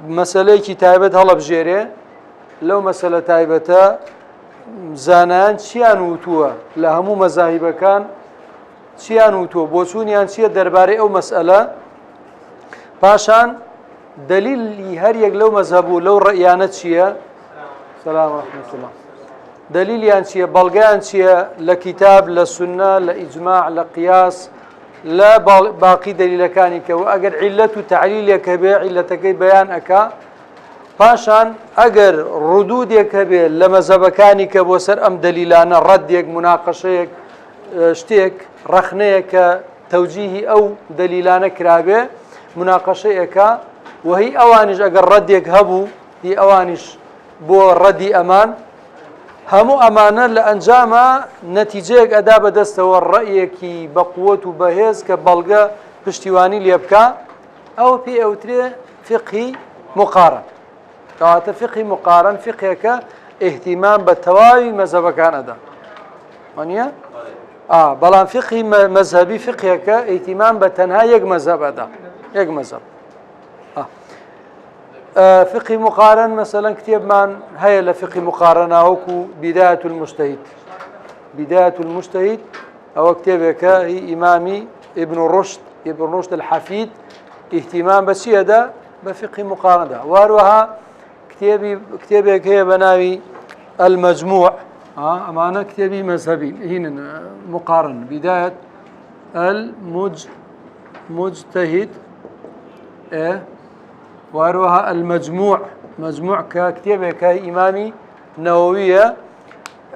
مەسەلەیەکی تایبەت هەڵەبژێرێ لەو مەسەلە تایبەتە زانایان چیان وتووە لە هەموو مەزاهیبەکان چیان وتووە بۆچوونیان چییە دەربارەی ئەو مەسئلە پاشان دلیلی هەر یەک لەو مەزهەب و لەو ڕەئیانە چییە سەلام ڕەحمەت الله دلیلیان چییە بەڵگەیان چییە لە کیتاب لە سونە لە ئیجماع لە قیاس لە باقی دلیلەکانی کە و ئەگەر عیلەت و تعلیلێک هەبێ عیلەتەکەی بەیان ئەکا پاشان ئەگەر ڕودودێک هەبێ لە مەزهەبەکانی کە بۆ سەر ئەم دلیلانە ڕەدێک مناقەشەیەک شتێک ڕەخنەیە کە تەوجیهی ئەو دلیلانە کرابێ مناقەشەیەکە وهی ئەوانیش ئەگەر ڕەدێک هەبوو هی ئەوانیش بۆ ڕەدی ئەمان هەموو ئەمانە لە ئەنجامە نەتیجەیەک ئەدا بەدەستەوە ڕەیەکی بە قووەت و بەهێز کە بەڵگە پشتیوانی لێ بکە ئەو پێی ئەوترێ فقهی مقارن کەواتە فقهی مقارن فقهێکە اهتیمام بە تەواوی مەزهەبەکان ئەدا وانییە؟ بەڵام فقهی مەزهەبی فقهێکە اهتیمام بە تەنها یەک مەزهەب ئەدا یەک مەزهەب فقهی مقارن مثلا کتێبمان هەیە لە فقهی مقارنە وەکو بداية المجتهد بداية المجتهد ئەوە کتێبێکە هی ئیمامی ابن رشد الحفید اهتیمام بە چیەدا بە فقهی مقارنەدا واروەها کتێبێک هەیە بە ناوی المجموع ئەمانە کتێبی مەزهەبی هینن مقارن بداية المجتهد واروها المجموع مجموع ككتابك إمامي نووية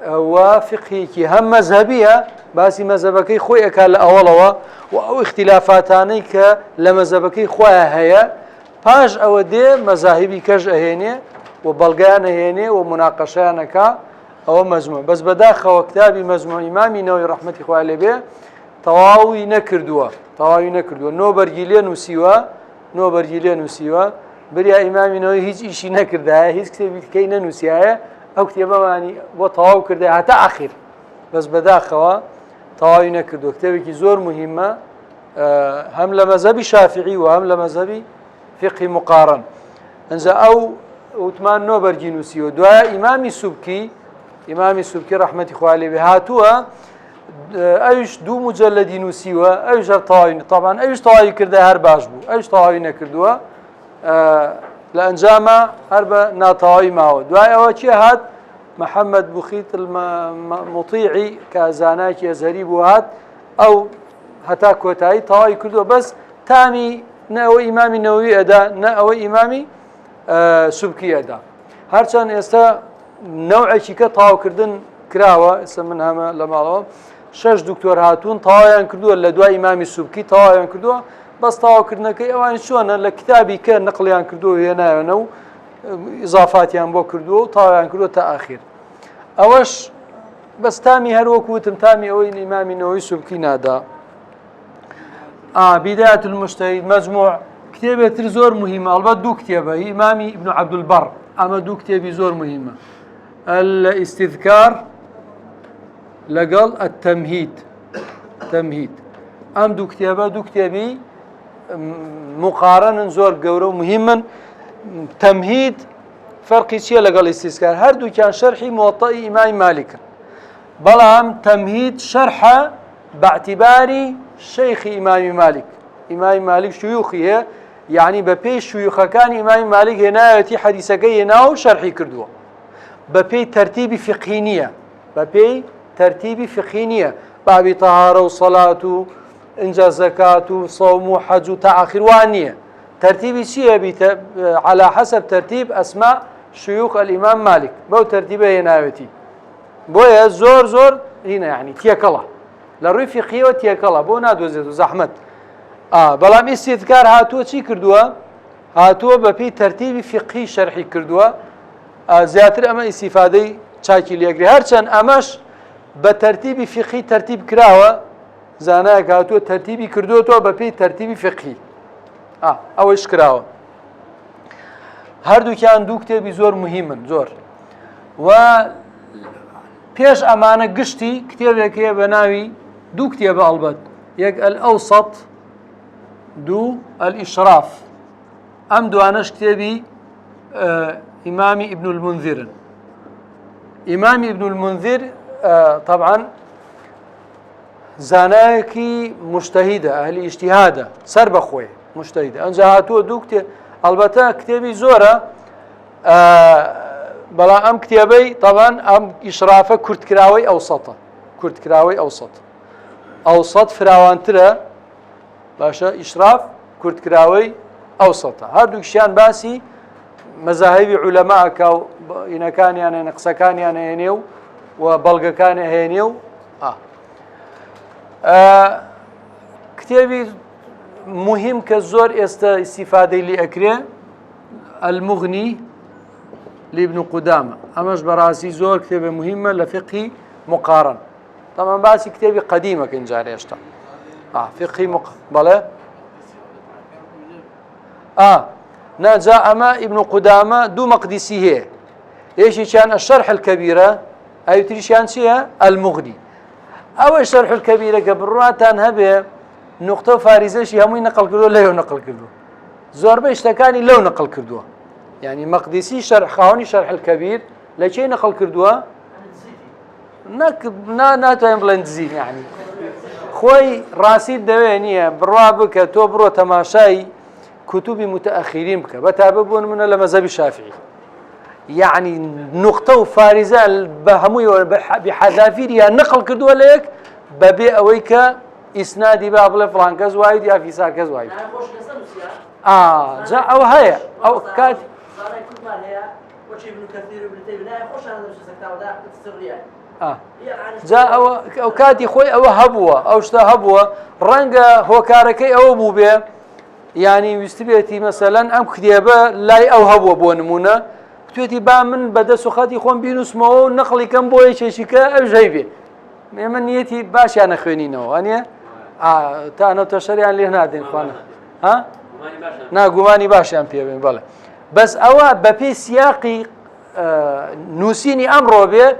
وفقهي هم مذهبية باسي مذهبكي خويا كان الأولوا أو اختلافاتاني ك لمذهبكي خويا هيا باش أو دي مذاهبي كج أهيني وبلغان أهيني ومناقشانك أو مجموع بس بداخل وكتابي مجموع إمامي نووي رحمة إخوة عليه به تواوي نكردوا نوبرجيلين وسيوا بریا ئیمامی نەوەوی هیچ ئیشی نەکردایە هیچ کتێبی نەنووسیایە ئەو کتێبەوانی بۆ تەواو کردای هەتا ئاخیر بەس بەداخەوە تەواوی نەکردو کتێبێکی زۆر مهمە هەم لە مەزهەبی شافعی و هەم لە مەزهەبی فقهی مقارن ئەنجا ئەو وتمان نۆبەرگی نووسیوە دوایە ئیمامی سوبکی ڕەحمەتی خوا لێ بێ هاتووە ئەویش دوو مجەلەدی نووسیوە ئەویش هەر تەواوی طبعاً ئەویش تەواوی کردای هەر باش بوو ئەویش تەواوی نەکردووە لە ئەنجامە هەر بە ناتەواوی ماوە دوای ئەوە چی هات محەممەد بوخیت مطیعی کە زانایکی ئەزهەری بوو هات ئەو هەتا کۆتایی تەواوی کردووە بەس تامی نە ئەوە ئیمامی نەووی ئەدا نە ئەوە ئیمامی سوبکی ئەدا هەرچەند ئێستا نەوعێکی کە تەواوکردن کراوە ئێستا من هەمە لە ماڵەوە 6 دکتۆر هاتوون تەواویان کردووە لە دوای ئیمامی سوبکی تەواویان کردووە بەس تەواوکردنەکەی ئەوانی چۆنە لە کتابی کە نەقلیان کردووە هێنایەنە و ئیزافاتیان بۆ کردووە و تەواویان کردووە تا ئاخیر ئەوەش بەس تامی هەروەکو وتم تامی ئەوەی ئیمامی نەووی سوبکی نادا بداية المجتهد مجموع کتێبێتر زۆر مهمە ئەڵبەت دوو کتێبە ئیمامی ابن عەبدولبەڕ ئەمە دوو کتێبی زۆر مهمە الاستذكار لەگەڵ التەمهید ئەم دوو کتێبی مقارن زۆر گەورە و مهمن تەمهید فەرقی چییە لەگەڵ ئیستیزکار هەردووکیان شەرحی موەطەئی ئیمامی مالیکن بەڵام تەمهید شەرحە باعتیباری شەیخی ئیمامی مالیک شویوخی هەیە یعنی بە پێی شویوخەکانی ئیمامی مالیک هێنایەتی حەدیسەکەی هێناوە و شەرحی کردووە بە پێی تەرتیبی فقهی نییە بابی تەهارە و سەڵات و اینجا زەکات و سەوم و حەج و تا ئاخیر وان نییە تەرتیبی چییە على حسب تەرتیب ئەسما شویوخ الئیمام مالیک بەو تەرتیبە هێناوێتی بۆیە زۆر هینە یعنی تێکەڵە لە ڕووی فقهیەوە تێکەڵە بۆ نادۆزێت و زەحمەت بەڵام ئیستیذکار هاتووە چی کردووە هاتووە بە پێی تەرتیبی فقهی شەرحی کردووە زیاتر ئەمە ئیستیفادەی چاکی لێگری هەرچەند ئەمەش بە تەرتیبی فقهی تەرتیب کراوە زانایەک هاتووە تەرتیبی کردووەتەوە بە پێی تەرتیبی فقهی ئەوەش کراوە هەردووکیان دوو کتێبی زۆر مهمن زۆر و پێش ئەمانە گشتی کتێبێک هەیە بە ناوی دوو کتێبە ئەڵبەت یەک ئەلئەوسەط دوو ئەلئیشراف ئەم دوانەش کتێبی إمامي ابن المنذر. إمامي ابن المنذر طبعا زانايكي مجتهدة أهل اجتهادة سر بخوي مجتهدة أنجا هاتو دوكتي البته كتابي زورة بلا أم كتابي طبعا أم إشرافة كرت كراوي أوسطة كرت كراوي أوسط فراوان ترى باشا إشراف كرت كراوي أوسطة هادوك شان باسي مذاهب علماء كاو إن كان يعني نقص كان يعني هنيو وبلغ كان هنيو كتابي مهم كزور استفادة لأكره المغني لابن قدامة أماش براسي زور كتابة مهمة لفقه مقارن طبعا باسي كتابي قديمة كن جاري اشتا فقه بلا نجا أما ابن قدامة دو مقدسي هي ايش كان الشرح الكبيرة أي تريشان شيء المغني أو الشرح الكبيرة قبراتان هبه نقطة فارزة شيء همي نقل كردو لا نقل كردو زور بيشتكاني لو نقل كردو يعني مقدسي شرح خاوني شرح الكبير لشيء نقل كردوها ناتوين بلندزين يعني خوي راسي دوينية بروابك توبرو تماشاي كتب متأخرين بك بتاببون من المذهب الشافعي يعني نقطة فارزة بهموي بحذافيرها نقل كردوها لك ببي أويك إسنادي بابل فرانكز وايد يا في ساكز وايد جاء أو هيا أو كات جاء أو كاتي خوي أو هبوة أو شتا هبوة رنجا هو كاركي أو بوبي يعني يستبيتي مثلا أم كتابة لا أو هبوة بونمونا كتبتي با من بدا سخاتي خوان بينو اسمه نقلي كم بوي شيشيكا أو جايبي من نيتي باش أنا خوينينو أنيا تانا تشريعا اللي هنا دين خوانا نا قواني باش أم بيبين بلا بس أوا ببي سياقي نوسيني أمره به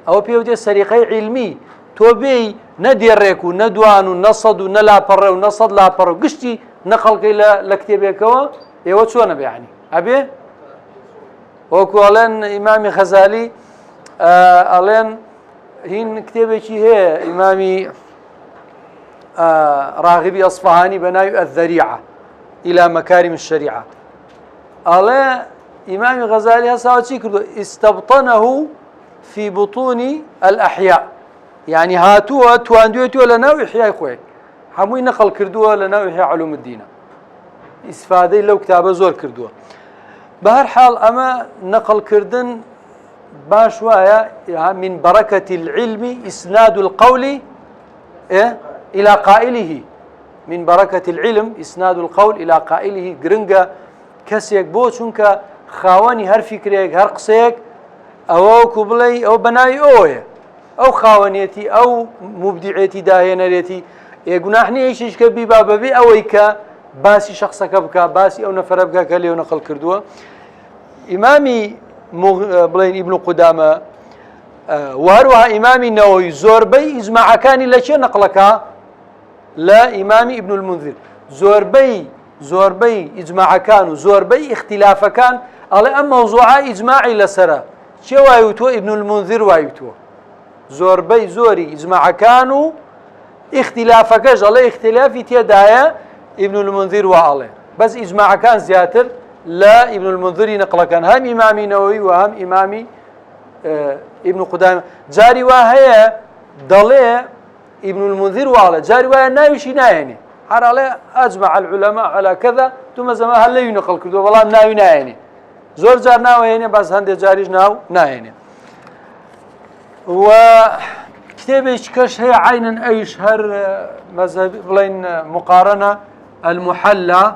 أو بيودي سريقي علمي توبي نديرك وندوان ونصد ونلا بر ونصد لا بر قشتي نقل كيلا لكتابك هو يوت شو أنا يعني أبي وكولن إمامي غزالي ألين هين كتابك هي إمامي راغبي أصفهاني بناي الذريعة إلى مكارم الشريعة ألا إمام غزالي هسا كردو استبطنه في بطون الأحياء يعني هاتوها تواندوتوا لنا إحياء خوي هموي نقل كردوها لنا إحياء علوم الدين استفادة لو كتابة زور كردوها بهر حال أما نقل كردن باشوايا من بركة العلم إسناد القول إلى قائله من بركة العلم إسناد القول إلى قائله جرنجا كسيك بو چونك خاواني هر فكريك هر قصيك أو كبلي أو بناي أوه أو خاوانيتي أو مبدعيتي داهينريتي يقناحني إيش كبي بابا بي أويك باسي شخصك بك باسي أو نفر بك كلي ونقل كردوه إمامي بلين ابن قدامة وهروها إمامي النووي زوربي إجماع كان لشي نقلك لا إمامي ابن المنذر زوربي إجماع كان وزوربي اختلاف كان على أم موضوع إجماعي لسرا شو وايوتو ابن المنذر وايوتو زوربي زوري إجماع كانوا اختلاف كج على اختلاف تيدايا ابن المنذر وعليه بس إجماع كان زياتر لا ابن المنذر نقل كان هم إمامي نووي وهم إمامي ابن قدامة جاري وهي ضلي ابن المنذر وعلى جاري وهي ناوشي نايني حر عليه أجمع العلماء على كذا ثم زمان هل ينقل كذا والله ناوي نايني زور جار ناوي بس هندي جاريج ناو نايني وكتابش كش هي عينا أيش هر مذهب بلين مقارنة المحلى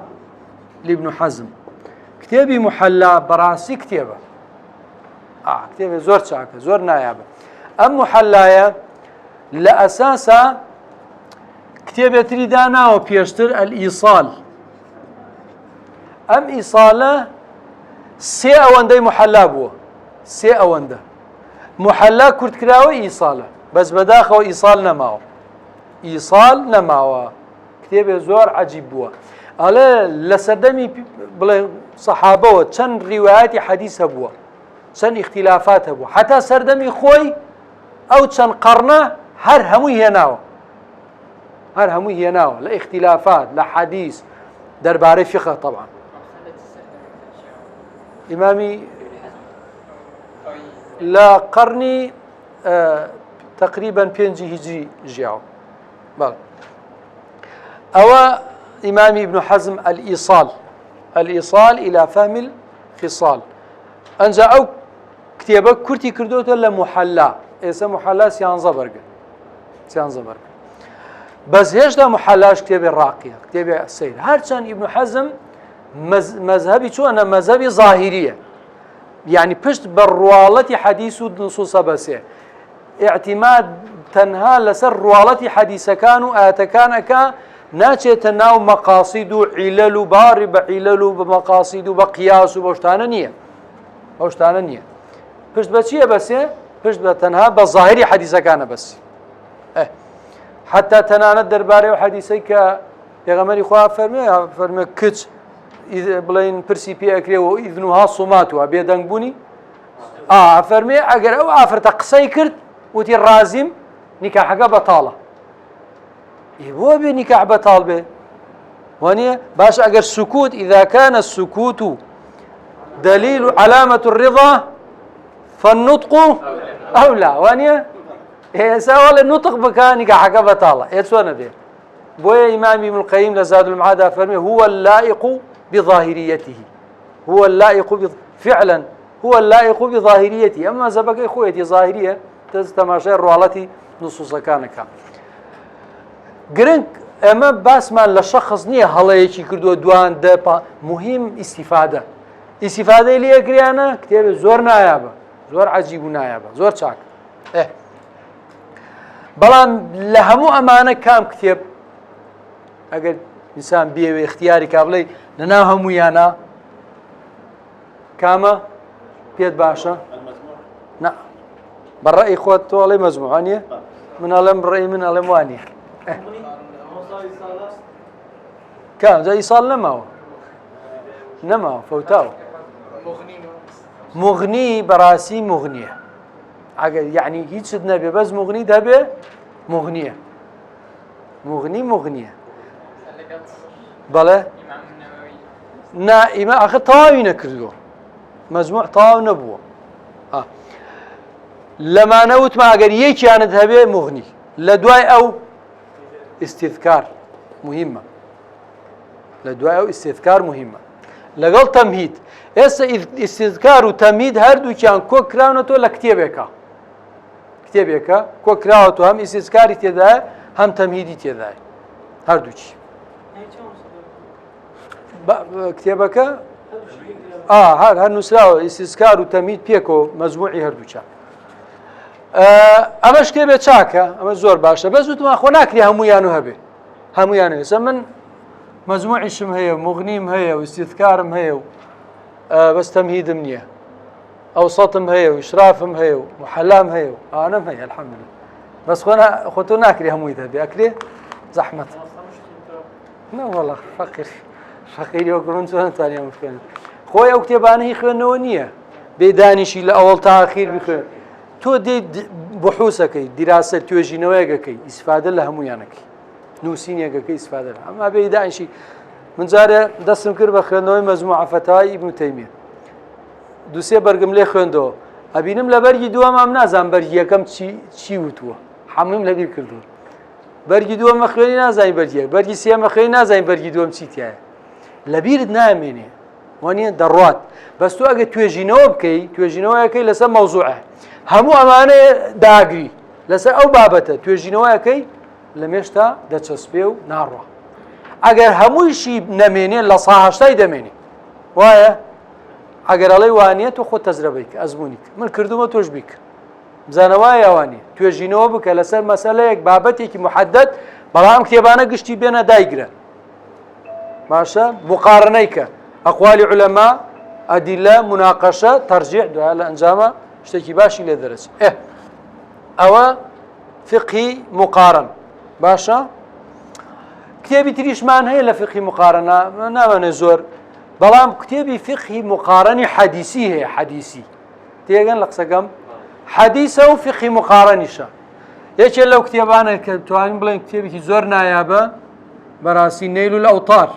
لابن حزم كتابي محلى براسي كتابه كتابه زور شاكه زور نايابه أم محلايا لأساسا كتابه تريدانا وبيشتر الإيصال أم إيصاله سي أوانده محلى بوه سي أوانده محلى كرت كراوي إيصاله بس بداخل إيصال نماو إيصال نماو كتابه زور عجيب بوه ئەڵێ لە سەردەمی بڵێ سەحابەوە چەند ڕیوایەتی حەدیث هەبووە، چەند اختلافات هەبووە، حتا سەردەمی خۆی ئەو چەند قەڕنە هەر هەمووی هێناوە لە اختلافات لە حەدیث دەربارەی فقه. طبعا ئیمامی لە قەرنی تقریبا 5 هیجری ژیاوە. بەڵێ ئەوە ئیمامی ابن حەزم الإيصال إلى فهم الخصال. ئەنجا ئەو کتێبە کورتی کردوتە لە محەلا. ئێستا محەلا سیانزە بەرگن بەس هێشتا محەلاش کتێبی ڕاقیە، کتێبی سەیر. هەرچەند ئیبن حەزم مەذهبی چۆنە؟ مەذهبی ظاهریە، یعنی پشت بە ڕواڵەتی حەدیث و نصوصە بەسێ، اعتماد تەنها لەسەر ڕواڵەتی حەدیثەکان و ئاەتەکان ئەکا، ناچێتە ناو مەقاسید و عیلەل و باری بە عیلەل و بە مەقاسید و بە قیاس و بەو شتانە نییە. پشت بە چییە بەسێ؟ پشت بە تەنها بە ظاهری حەدیثەکانە بەسی. حتا تەنانەت دەربارەی و حەدیثەی کە پێغەمبەری خوا فەرمێ کچ بڵێن پرسی پێ ئەکرێەوە ئیذنوها سوماتوە بێدەنگ بوونی، فەرمێ ئەگەر ئەو ئافرەتە قسەی کرد وتی ڕازیم نیکاحەکە بەتاڵە. بۆ بێ نیکاح بەتاڵ بێ؟ وانە باش ئەگەر سکوت إذا كان السكوت دليل علامة الرضا فالنطق أولى. وانە ئێستا وەڵێ نوتق بکە نیکاحەکە بەتاڵە. چۆنە بێ؟ بۆیە ئیمامی ابن القەیم لە زاد المعاد فەرمێ هو اللائق بظاهريته، هو اللائق فعلا هو اللائق بظاهريته. ئەمە مەذهبەکەی خۆیەتی ظاهریە، تەماشای ڕواڵەتی نصوصەکانەکە. گرنگ ئەمە باسمان لە شەخص نییە هەڵەیەکی کردووە دوان مهم ئیسیفادەی لێ گریانە کتێبێ زۆر نایابە، زۆر عەجیب و نایابە، زۆر چاک. بەڵام لە هەموو ئەمانە کام کتێب ئەگەر ئینسان بێوێ اختیاری کا بڵێ لەناو هەموویانە کامە پێت باشە؟ بەڕێی خۆت تۆ ئەڵێ مەجموعە نییە، من ئەڵێم بڕێی من ئەڵێم وانە. کام جا ئیساڵ نەماوە فەوتاوە. مغنی بەڕاستی مغنیە، ئەگەر یعنی هیچت نەبێ بەس مغنی دەبێ مغنیە. بەڵێ نا ئیمە ئاخر تەواوی نەکردووە، مەجموع تەواو نەبووە. لەمانە وتما ئەگەر یەکیانت هەبێ مغنی، لە دوای ئەو ئیستیذکار مهمە، لەگەڵ تەمهید. ئێستا ئیستیذکار و تەمهید هەردووکیان کۆ کراونەتەوە لە کتێبێکە کۆ کراوەتەوە، هەم ئیستیذکاری تێدایە هەم تەمهیدی تێدایە، هەردووچی. کتێبەکە هەر نووسراوە ئیستیذکار و تەمهید پێکەوە مەجموعی هەردووچە. ئەمەش کتێبێ چاکە، ئەمە زۆر باشە، بەس وتما خۆ ناکری هەموویانو هەبێ، هەموویان هەیە. من مەجموعیشم هەیە، مغنیم هەیە و ئیستیذکارم هەیە و بەس تەمهیدم نییە، ئەوسەتم هەیە و ئیشرافم هەیە و محەلام هەیە و ئانەم هەیە الحەمدولله. بەس خۆ تۆ ناکری هەمووی هەبێ، ئەکرێ زەحمەت. وەڵا فەقیری وەکوون چۆن نتوانێ بخوێنێت. خۆی ئەو کتێبانە هی خوێندنەوە نییە، بێدانیشی لە ئەوڵ تا ئاخیر بخوێن. تۆ دێ بحوسەکەی، دیراسەت توێژینەوەیەکەکەی، ئیسفادە لە هەموویانەکەی، نووسینێکەکەی ئیسفادە لە ئەمە بێدانیشی. من جارێ دەستم کرد بە خوێندنەوەی مەجموعە فەتاوای ئیبن تەیمیە، دووسێ بەرگم لێ خوێندەوە، ئەبینم لە بەرگی دووەمام نازانم بەرگی یەکەم چی وتووە، هەموویم لەبیر کردووە. بەرگی دووەمە خوێنی نازانین بەرگی یەک، بەرگی سێمە خوێنی نازانین بەرگی دووەم چی تایە، لەبیرت نامێنێ، وانە دەڕوات. بەس تۆ ئەگە توێژینەوە بکەی، توێژینەوەیەکەی لەسەر مەوزوعە، هەموو ئەمانەیە داگری لەسەر ئەو بابەتە، توێژینەوەیەکەی لە مێشتا دەچەسپێ و ناڕوا. ئەگەر هەموویشی نەمێنێ لە ساهەشتای دەمێنێ، وایە؟ ئەگەر ئەڵێ وانە تۆ خۆت تەجربەی کە، ئەزموونی کە من کردومە تۆش بیکە، بزانەوای ئەوانێ توێژینەوە بکە لەسەر مەسەلەیەک بابەتێکی محەدەد، بەڵام کتێبانە گشتی بێنە دایگرە، باشە؟ مقارنەی کە ئەقوالی عولەما، ئەدیلە، مناقەشە، تەرجیح، دوایە لە ئەنجامە شتێکی باشی لێ دەرەچێت. ئەوە فقهی مقارن، باشە؟ كتابي تريشمان هي لفقه مقارنة نامن زور بلام كتابي فقه مقارنة حديثي هي حديثي تيجان لقسقم حديثه وفقه مقارنشة يش لو كتابانا كتوانين بلين كتابي زور نايابة براسي نيل الأوطار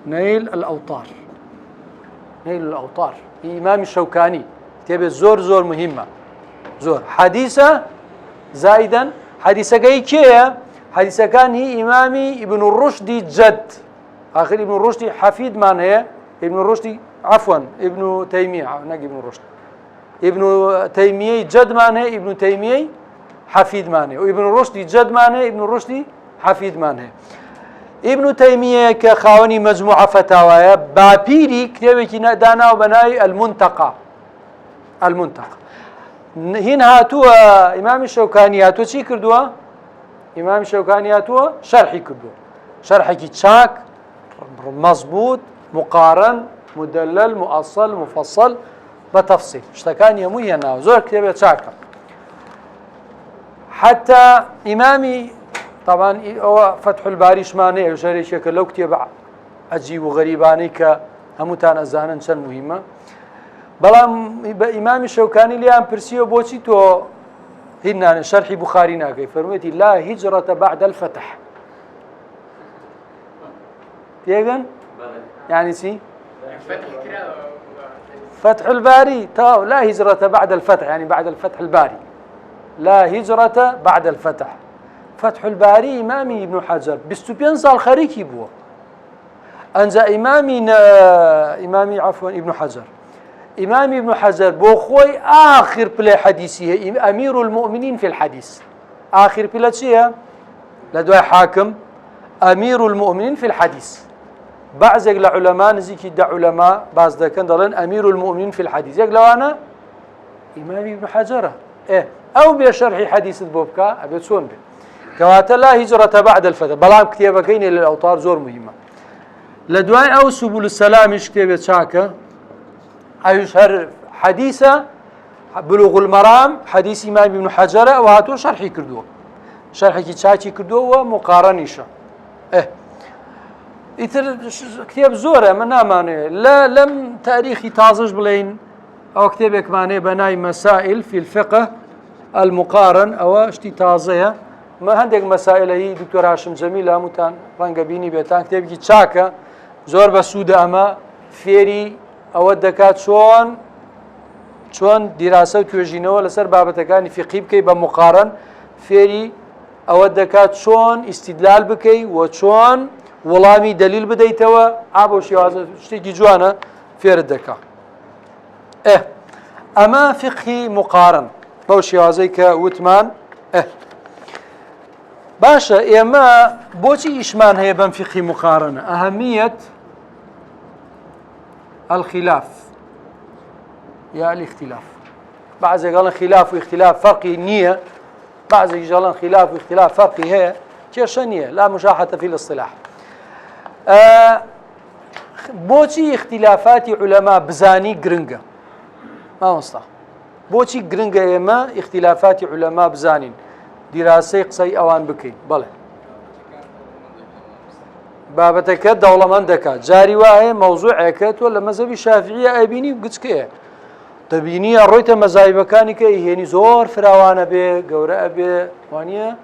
نيل الأوطار نيل الأوطار إمام الشوكاني كتابي زور مهمة زور حديثة زائدا حديثة كي حديثة كان هي إمامي ابن الرشد جد آخر ابن الرشد حفيد من هي ابن الرشد عفوا ابن تيمية نقي ابن الرشد ابن تيمية جد من هي ابن تيمية حفيد من هي وابن الرشد جد من هي ابن الرشد حفيد من هي ابن تيمية كخاوني مجموعة فتاوى بابيري كتابك دانا وبناي المنتقى هنا هاتوا إمام الشوكاني هاتوا شي كردوا إمام الشوكاني هاتوا شرحي كردوا شرحي تشاك مضبوط مقارن مدلل مؤصل مفصل بتفصيل اشتكاني مو هنا زور كتابة تشاكا حتى إمامي طبعا هو فتح الباري شمانه وشري شكل لو كتب عجيب وغريباني كهمتان أزانا شن مهمة بلام إمام الشوكاني ليان برسيو بوشي تو هنا شرح بخاري ناقي فرميتي لا هجرة بعد الفتح تيجن يعني سي فتح الباري تاو لا هجرة بعد الفتح يعني بعد الفتح الباري لا هجرة بعد الفتح فتح الباري إمامي ابن حجر بستوبين صال خريكي بوا أنزا إمامي عفوا ابن حجر إمامي ابن حجر بوخوي آخر بلا حديثي أمير المؤمنين في الحديث آخر بلا شيء لدواء حاكم أمير المؤمنين في الحديث بعض العلماء نزيك يدع علماء بعض ذاك دلن أمير المؤمنين في الحديث يقولوا أنا إمامي ابن حجر أو بشرح حديث البوبكا أبي تسون به كواتا لا هجرة بعد الفتح بلام كتابة كين للأوطار زور مهمة لدواء أو سبل السلام كتابة شاكا أيشهر حديثة بلوغ المرام حديث إمام ابن حجر وهاتو شرحي كردوه شرحي كتشاكي كردوه ومقارنيشة إثر كتاب زورة من نامانه لا لم تاريخي تازج بلين أو كتابك ماني بناي مسائل في الفقه المقارن أو اشتي تازية ما عندك مسائل هي دكتور هاشم جميل متان رنقبيني بيتان كتابك تشاكا زور بسودة أما فيري أو الدكات شون دراسة وتوجينه لسر بابتكاني في قيب كي بمقارن فيري أو الدكات شون استدلال بكي وشون ولامي دليل بديتوا عبو شيء شتيجي جوانا فير الدكا أما فقهي مقارن بوشي هذيك وثمان باشا إما بوشي إشمان هي بن فقهي مقارنة أهمية الخلاف يا الاختلاف بعض قالن خلاف واختلاف فرقي نية بعض قالن خلاف واختلاف فرقي هي كيشنية لا مشاحة في الاصطلاح بوشي اختلافات علماء بزاني جرنجا ما مصطلح بوشي جرنجا إما اختلافات علماء بزانين دراسة قصي أوان بكي بله بابتك دولة من دكا جاري واهي موضوع عكات ولا مذهب الشافعية أبيني وقتك تبيني الرؤية مذاهب كانك يعني زور فراوانة به جورة به وانية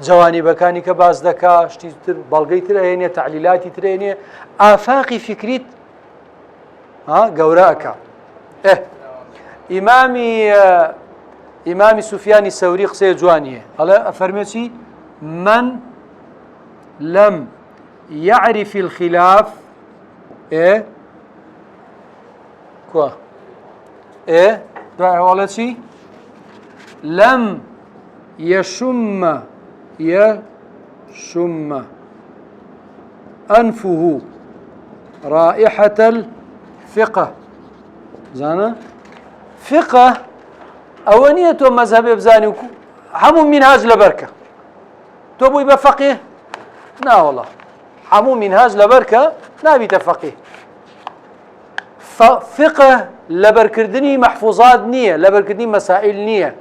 جواني بكانك باز دكا شتي بلغي تريني تعليلاتي تريني آفاقي فكريت جورة إمامي سفيان الثوري قصي جوانية هلا أفرميتي من لم يعرف الخلاف دعي والتي لم يشم أنفه رائحة الفقه زانا فقه أولية مذهب بزاني حمو منهاج لبركة تبو يبقى فقيه لا والله حمو منهاج لبركة نابي تفقيه فقه لبركردني محفوظات نية لبركردني مسائل نية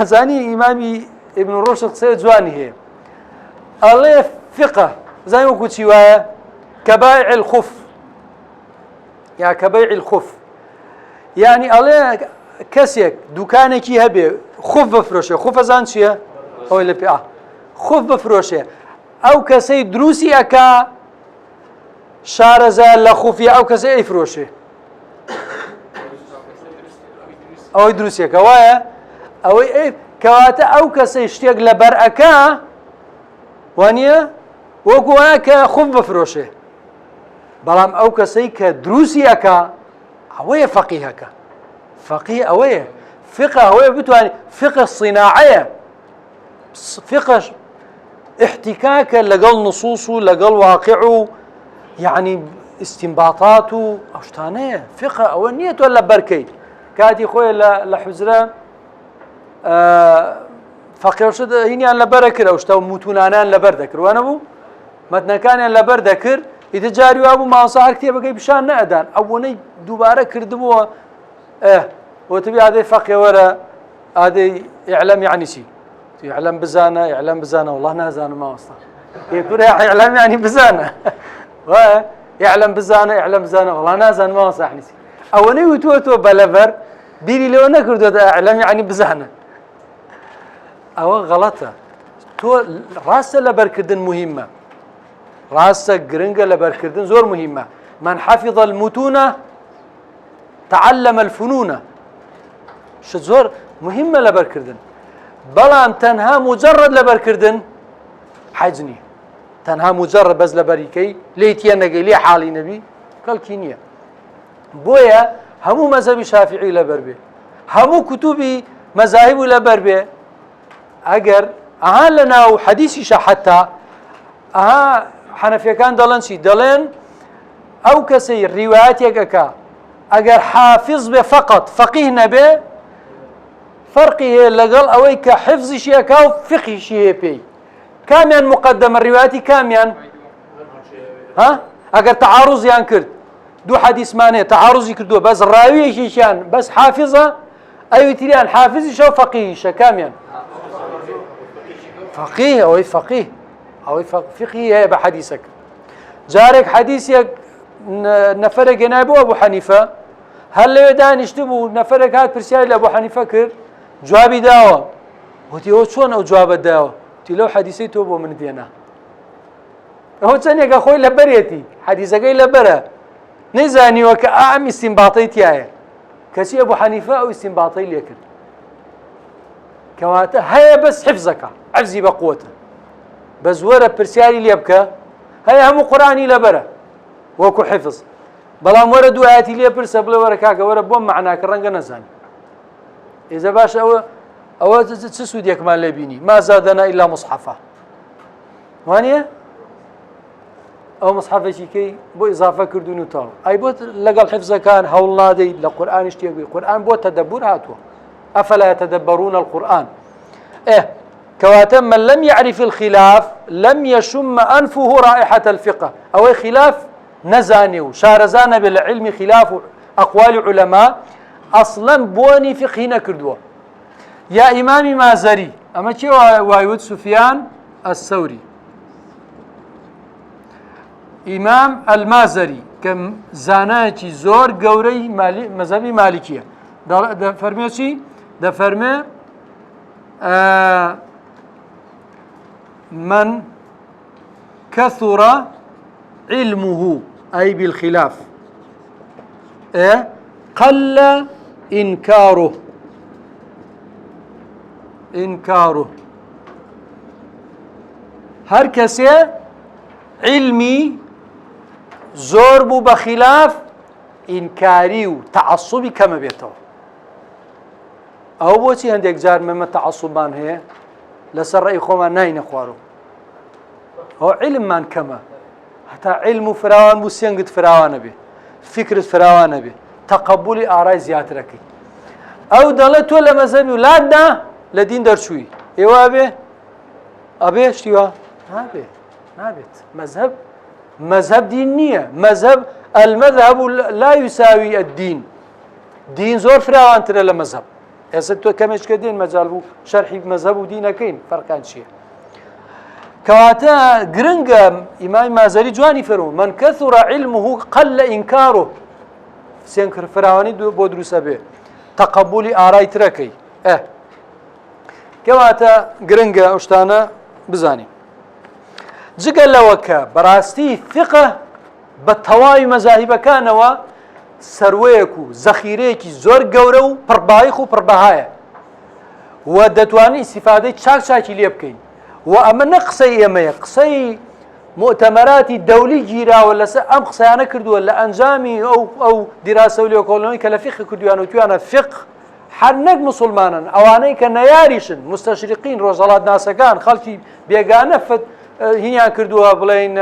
زاني إمامي ابن رشد سيد زواني هي الله فقه زي وەکو چی وایە كبائع الخف یا كبيع الخف يعني ئەڵێ کەسێک دوکانێکی هەبێ خوف بفرۆشێ خوف ئەزان چییە ئەوەی لە پێ خوف بفرۆشێ ئەو کەسەی دروستی ئەکا شارەزە لە خوفی ئەو کەسەی ئەیفرۆشێ ئەوەی دروستیەکە وایە ئەوەی کەواتە ئەو کەسەی شتێک لەبەر ئەکا وانە وەکو وایە کە خوف بفرۆشێ بەڵام ئەو کەسەی کە دروستی ئەکا ئەوەیە فەقیهەکە فقيه أويه فقه أويه بتواني فقه الصناعية فقه احتكاك لقل نصوصه لقل واقعه يعني استنباطاته أشتانية فقه أو نية ولا بركي كاتي خويا لحزرة فقيه وشد هني أن لبركر أو شتو متونانان لبردكر وأنا بو متنا كان لبردكر إذا جاري أبو ما صار كتير بقى بشان نأدان أولي دوباره كردبوه وتبي هذا فقه ورا هذا إعلام يعني شيء يعلم بزانة إعلام بزانة والله نازانة ما أصلا يكون إعلام يعني بزانة يعلم بزانة إعلام بزانة والله نازانة ما أصلا نسي أو نيوتو بلفر بيري لو نكرد إعلام يعني بزانة أو غلطة تو راسة لبركردن مهمة راسة جرينجا لبركردن زور مهمة من حفظ المتونة تعلم الفنون شت زور مهمة لبركردن بلان تنها مجرد لبركردن حجني تنها مجرد بس لبريكي ليتي نجي لي حالي نبي قال كينيا بويا همو مذهب شافعي لبربي همو كتبي مذاهب لبربي اگر اها لنا وحديثي حتى اها حنفيه كان دلن شي دلن او كسي رواياتك اكا اگر حافظ به فقط فقيه نبي فرقه لقل اويك حفظ شيء كاو فقه شيء بي كاميان مقدم الروايات كاميان ها اگر تعارض يان كرد دو حديث مانه تعارض يكردو بس راوي شيشان بس حافظه اي تريان حافظ شو فقيه شا كاميان فقيه او فقيه او فقيه بحديثك جارك حديثك نفر جنابه ابو حنيفه هل لو دانشتبو نفرك هات برسيال لابو حنيفه كر جوابي داوا وتي هو شلون او جواب داوا تي لو حديثي توبو من دينا هو ثاني اخوي لبريتي حديثك لبره نزاني وكأعم استنباطيتي ايه كسي ابو حنيفه او استنباطي ليكر كواته هيا بس حفظك عفزي بقوته بس ورا برسيالي ليبكى هيا هم قراني لبره وكو حفظ بلام ورد آياتي ليه برسا بلا ورا كاكا ورا بوم معناك الرنقة نزاني إذا باش أو تسود يكمال لبيني ما زادنا إلا مصحفة وانيا أو مصحفة شيكي بو إضافة كردونو طال أي بو لقى الحفظ كان هول نادي لقرآن اشتيقوا القرآن بو تدبر هاتوا أفلا يتدبرون القرآن كواتم من لم يعرف الخلاف لم يشم أنفه رائحة الفقه أو خلاف نزاني وشارزانا بالعلم خلاف أقوال علماء أصلا بوني فقه نكردوا يا إمامي مازري أما شي وايود سفيان الثوري إمام المازري كم زاناتي زور قوري مذهبي مالكية ده فرمي شي ده فرمي من كثر علمه أي بالخلاف قل إنكاره هر کسی علمي زور بو بخلاف إنكاري و تعصبي كما بيتو أو بوتي عندك جار مما تعصبان هي لسر رأي خوما ناين خوارو هو علم من كما حتى علم فراوان بو سينقد فراوان به فكرة فراوان به تقبل آراء زيادة أو دلت ولا مذهبي لا دا لدين درشوي إيوا أبي اشتوا نابت مذهب دينية مذهب المذهب لا يساوي الدين دين زور فراوان ترى لمذهب هسه تو كمش كدين مجال بو شرحي مذهب ودين كاين فرقان شيء کەواتە گرنگە ئیمامی مازەری جوانی فەرموو من کەثوڕە علمه قەل ئینکاره سێن فراوانی بۆ دروستە بێ تەقەبولی ئارای ترەکەی کەواتە گرنگە ئەو شتانە بزانین جگە لەوە کە بەڕاستی فقه بە تەواوی مەزاهیبەکانەوە سەروەیەک و زەخیرەیەکی زۆر گەورە و پڕبایخ و پڕبەهایە و دەتوانین ئیستیفادەی چاکی لێ بکەین و ئەمە نە قسەی ئێمەیە قسەی مؤتەمەراتی دەولی گیراوە لەسەر ئەم قسەیانە کردووە لە ئەنجامی ئەو دیراسە و لێکۆڵینەوەی کە لە فقه کردویان و تویانە فقه هەر نەک موسڵمانن ئەوانەی کە نەیاریشن مستەشرقین ڕۆژهەڵات ناسەکان خەڵکی بێگانە هینیان کردووە بڵێن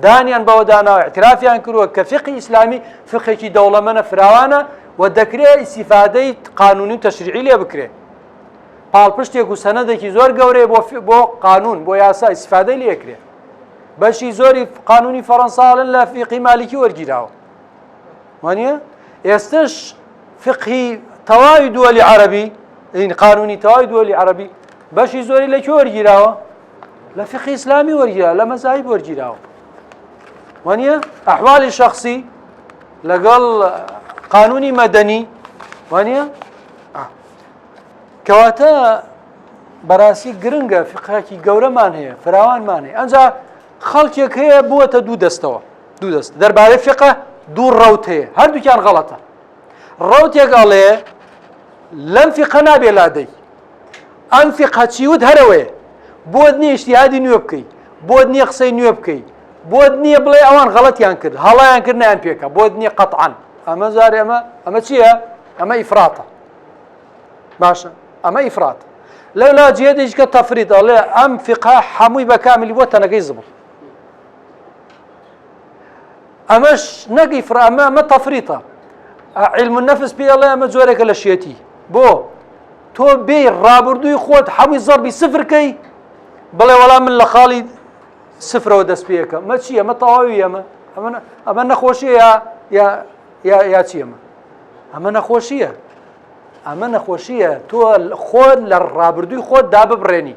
دانیان بەوە داناوە اعترافیان کردووە کە فقی ئیسلامی فقێکی دەوڵەمەنە فراوانە و دەکرێت ئیستیفادەی قانونی و تەشریعی لێ بکرێت پاڵپشتێک و سەنەدێکی زۆر گەورەیە بۆ قانون بۆ یاسا ئیستیفادەی لێکرێت بەشی زۆری قانونی فەڕەنساڵن لە فقی مالیکی وەرگیراوە وانە ئێستش فقهی تەواوی دووەلی عەرەبی قانونی تەواوی دووەلی عەرەبی بەشی زۆری لەکوێ وەرگیراوە لە فقهی ئیسلامی وەرگیراوە لە مەزاهیب وەرگیراوە وانە ئەحوالی شەخصی لەگەڵ قانونی مەدەنی وانە کەواتە بەڕاستی گرنگە فقهێکی گەورەمان هەیە فراوانمان هەیە ئەنجا خەڵکێک هەیە بووەتە دوو دەستەوە دوو دەست دەربارەی فقه دوو ڕەوت هەیە هەردووکیان غەڵەتە ڕەوتێک ئەڵێ لەم فقه نابێ لادەی ئەم فقه چیوت هەرەوەیە بۆت نییە ئیجتیهادی نوێ بکەیت بۆت نییە قسەی نوێ بکەیت بۆت نییە بڵێ ئەوان غەڵەتیان کرد هەڵایان کرد نیان پێکە بۆت نییە قەتعەن ئەمە زارێ ئەمە چییە ئەمە ئیفراتە باشە ئەمە ئیفراتە لەولا جێدێک کە تەفریط ئەڵێ ئەم فقه هەمووی بە کاملی بۆ تەنەکەی زبڵ ئەمەش نەک ئەمە تەفریطە علم النفس پێ ئەڵێ ئەمە جۆرێکە لە شێتی بۆ تۆ بێ ڕابردووی خۆت هەمووی زەربی سفرکەی بڵێ وەڵام من لە خاڵی سفرەوە دەست پێەکە ئەمە چی ئەمە تەواوی ئەمە نەخۆشیە یا چی ئەمە نەخۆشیە ئەمە نەخۆشیە تۆ خۆت لە ڕابردووی خۆت داببڕێنی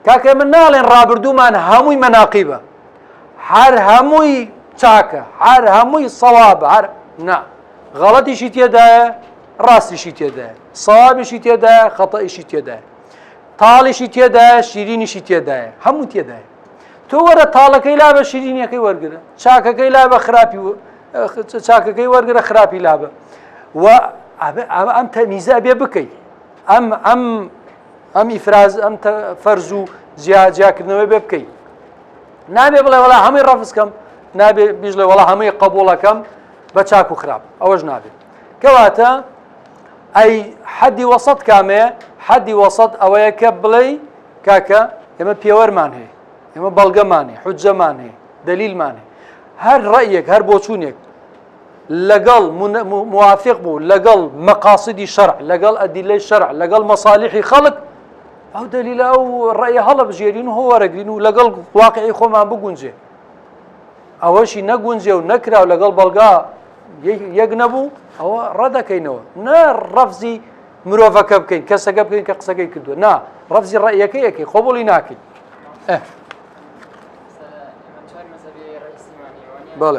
کاکە من ناڵێن ڕابردوومان هەمووی مەناقیبە هەر هەمووی چاکە هەر هەمووی سەوابە هەر نا غەڵەتیشی تێدایە ڕاستیشی تێدایە سەوابیشی تێدایە خەتەئیشی تێدایە تاڵیشی تێدایە شیرینیشی تێدایە هەموو تێدایە تۆ وەرە تاڵەکەی لا بە شیرینیەکەی وەرگرە چاکەکەی لا بە خراپی چاکەکەی وەرگرە خراپی لا بە و ئەم تەمیزە بێ بکەیت ئەم ئیفراز ئەم فەرز و جیاکردنەوەی بێ بکەیت نابێ بڵێ وەڵا هەمووی ڕەفزکەم نابێ بیژڵێ وەڵا هەمووی قبوڵەکەم بە چاک و خراپ ئەوەش نابێت کەواتە ئەی حەدی وەسەط کامەیە حەدی وەسەط ئەوەیە کە بڵێ کاکە ئێمە پێوەرمان هەیە ئێمە بەڵگەمان هەیە حوجەمان هەیە دەلیلمان هەیە هەر ڕەیەک هەر بۆچوونێک لەگەڵ موافق بوو لەگەڵ مەقاسیدی شەرع لەگەڵ ئەدیلەی شەرع لەگەڵ مەصالحی خەڵک ئەو دەلیلە ئەو ڕەیە هەڵەبژێرین و هەوەرەگرین و لەگەڵ واقعی خۆمان بگونجێ ئەوەشی نەگونجێ و نەکرا و لەگەڵ بەڵگا یەک نەبوو ئەوە ڕەدەکەینەوە نە ڕەفزی مرۆڤەکە بکەین کەسەکە بکەین کە قسەکەی کردووە نا ڕەفزی ڕەیەکەی یەکەی خۆبڵی ناکەین